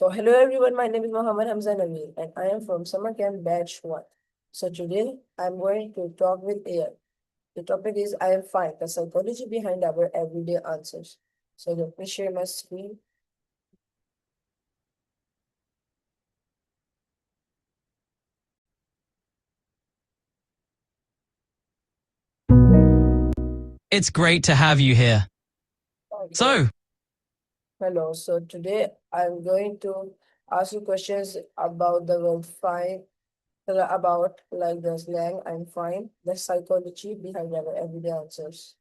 So, hello everyone, my name is Mohammed Hamza Naveed and I am from Summer Camp Batch 1. So, today I'm going to talk with AI. The topic is I am fine, the psychology behind our everyday answers. So, let me share my screen. It's great to have you here. Okay. So, Hello. So, today I'm going to ask you questions about the word fine, about like the slang I'm fine, the psychology behind our everyday answers.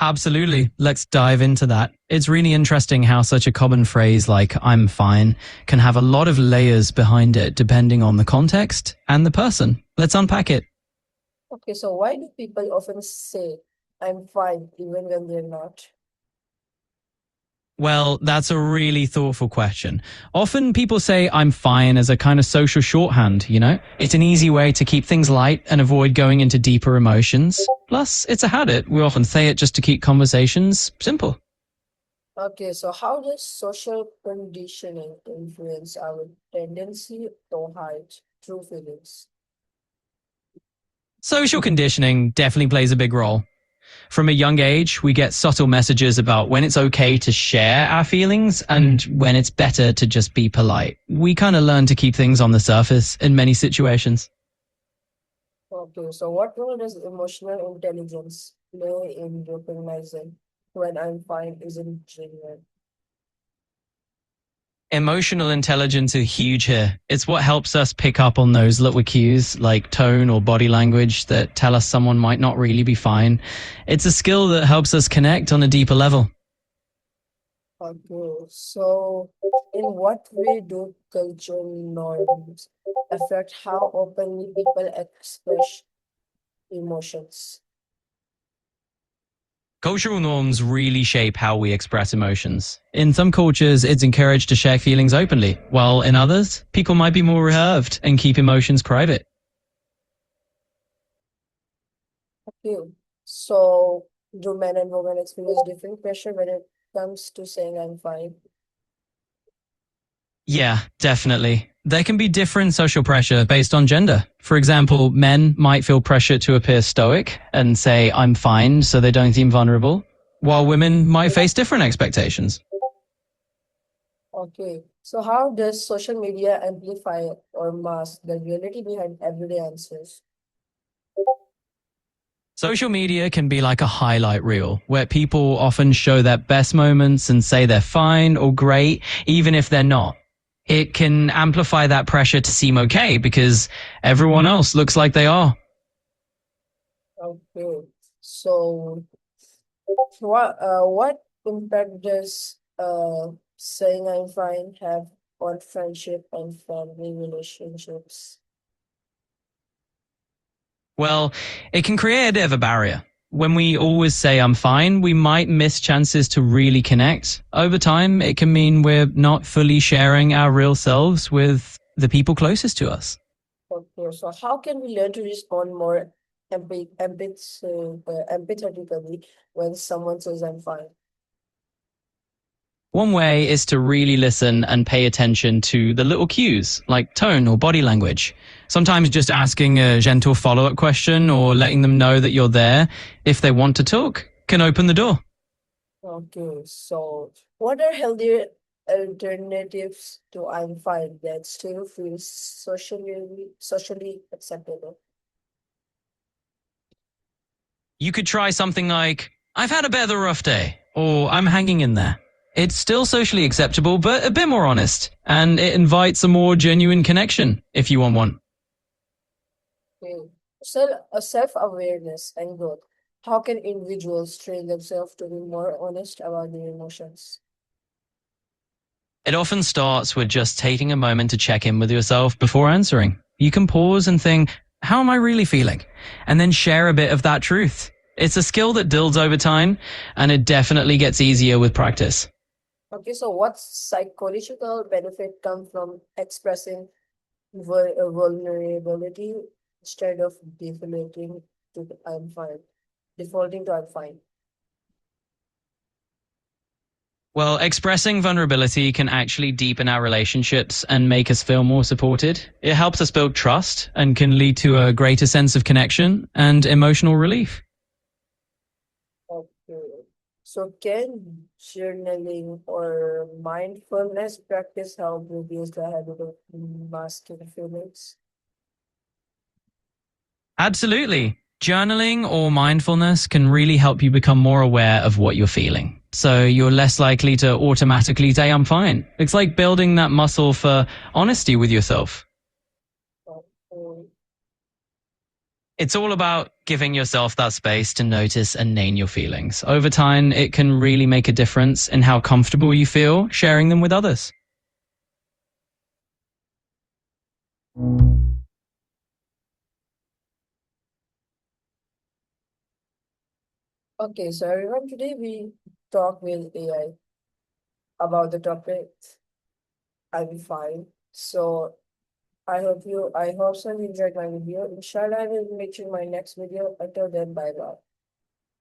absolutely, let's dive into that. It's really interesting how such a common phrase like I'm fine can have a lot of layers behind it depending on the context and the person. Let's unpack it. Okay, so why do people often say I'm fine even when they're not? Well, that's a really thoughtful question. Often people say I'm fine as a kind of social shorthand, you know? It's an easy way to keep things light and avoid going into deeper emotions. Plus, it's a habit. We often say it just to keep conversations simple. Okay, so how does social conditioning influence our tendency to hide true feelings? Social conditioning definitely plays a big role. From a young age, we get subtle messages about when it's okay to share our feelings and when it's better to just be polite. We kind of learn to keep things on the surface in many situations. Okay, so what role does emotional intelligence play in recognizing when I'm fine isn't genuine? Emotional intelligence is huge here. It's what helps us pick up on those little cues like tone or body language that tell us someone might not really be fine. It's a skill that helps us connect on a deeper level. Okay, so in what way do cultural norms affect how openly people express emotions? Cultural norms really shape how we express emotions. In some cultures, it's encouraged to share feelings openly, while in others, people might be more reserved and keep emotions private. Okay, so do men and women experience different pressure when it comes to saying I'm fine? Yeah, definitely. There can be different social pressure based on gender. For example, men might feel pressure to appear stoic and say, I'm fine, so they don't seem vulnerable, while women might face different expectations. Okay, so how does social media amplify or mask the reality behind everyday answers? Social media can be like a highlight reel where people often show their best moments and say they're fine or great, even if they're not. It can amplify that pressure to seem okay because everyone else looks like they are. Okay, so what impact does saying I'm fine have on friendship and family relationships? Well, it can create a bit of a barrier. When we always say I'm fine, we might miss chances to really connect. Over time, it can mean we're not fully sharing our real selves with the people closest to us. Okay, so how can we learn to respond more empathetically when someone says I'm fine? One way is to really listen and pay attention to the little cues, like tone or body language. Sometimes just asking a gentle follow up question or letting them know that you're there if they want to talk can open the door. Okay, so what are healthier alternatives to I'm fine that still feels socially acceptable? You could try something like, I've had a bit of a rough day, or I'm hanging in there. It's still socially acceptable, but a bit more honest, and it invites a more genuine connection if you want one. Okay. Self-awareness and growth. How can individuals train themselves to be more honest about their emotions? It often starts with just taking a moment to check in with yourself before answering. You can pause and think, how am I really feeling? And then share a bit of that truth. It's a skill that builds over time, and it definitely gets easier with practice. Okay, so what psychological benefit come from expressing vulnerability instead of defaulting to I'm fine? Well, expressing vulnerability can actually deepen our relationships and make us feel more supported. It helps us build trust and can lead to a greater sense of connection and emotional relief. Okay. So can journaling or mindfulness practice help reduce the habit of masking feelings? Absolutely. Journaling or mindfulness can really help you become more aware of what you're feeling. So you're less likely to automatically say, I'm fine. It's like building that muscle for honesty with yourself. Okay. It's all about giving yourself that space to notice and name your feelings. Over time, it can really make a difference in how comfortable you feel sharing them with others. Okay, so everyone, today we talk with AI about the topic I'll be fine. So I hope so you enjoyed my video. Inshallah, I will make sure my next video. Until then, bye bye.